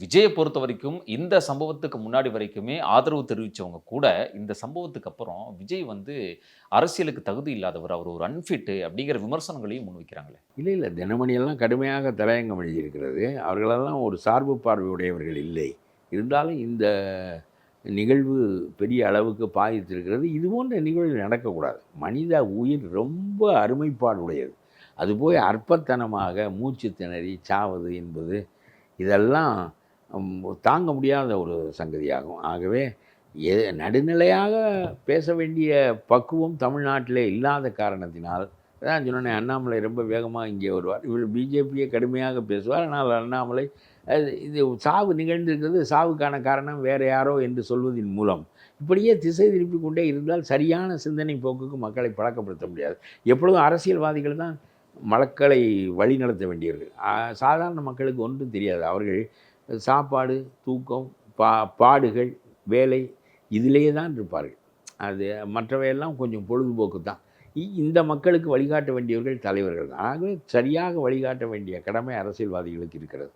விஜய பொறுத்தவரைக்கும் இந்த சம்பவத்துக்கு முன்னாடி வரைக்குமே ஆதரவு தெரிவிச்சவங்க கூட, இந்த சம்பவத்துக்கு அப்புறம் விஜய் வந்து அரசியலுக்கு தகுதி இல்லாதவர். அவர் ஒரு அன்ஃபிட் அப்படிங்கிற விமர்சனங்களையும் முன்வைக்கிறாங்களே. இல்ல. தினமணியெல்லாம் கடுமையாக தலையங்கம் எழுதியிருக்கிறது. அவர்களெல்லாம் ஒரு சார்பு பார்வை உடையவர்கள் இல்லை. இருந்தாலும் இந்த நிகழ்வு பெரிய அளவுக்கு பாதித்திருக்கிறது. இதுபோன்ற நிகழ்வு நடக்கக்கூடாது. மனித உயிர் ரொம்ப அருமைப்பாடுடையது. அதுபோய் அற்பத்தனமாக மூச்சு திணறி சாவது என்பது இதெல்லாம் தாங்க முடியாத ஒரு சங்கதியாகும். ஆகவே நடுநிலையாக பேச வேண்டிய பக்குவம் தமிழ்நாட்டிலே இல்லாத காரணத்தினால், அதான் சொன்னேனே, அண்ணாமலை ரொம்ப வேகமாக இங்கே வருவார். இவர் பிஜேபியை கடுமையாக பேசுவார். ஆனால் அண்ணாமலை இது சாவு நிகழ்ந்திருக்கிறது, சாவுக்கான காரணம் வேறு யாரோ என்று சொல்வதன் மூலம் இப்படியே திசை திருப்பி கொண்டே இருந்தால் சரியான சிந்தனை போக்குக்கு மக்களை பழக்கப்படுத்த முடியாது. எப்பொழுதும் அரசியல்வாதிகள் தான் மக்களை வழிநடத்த வேண்டியவர்கள். சாதாரண மக்களுக்கு ஒன்றும் தெரியாது. அவர்கள் சாப்பாடு, தூக்கம், பாடுகள், வேலை இதிலேயே தான் இருப்பார்கள். அது மற்றவையெல்லாம் கொஞ்சம் பொழுதுபோக்கு தான். இந்த மக்களுக்கு வழிகாட்ட வேண்டியவர்கள் தலைவர்கள் தான். ஆகவே சரியாக வழிகாட்ட வேண்டிய கடமை அரசியல்வாதிகளுக்கு இருக்கிறது.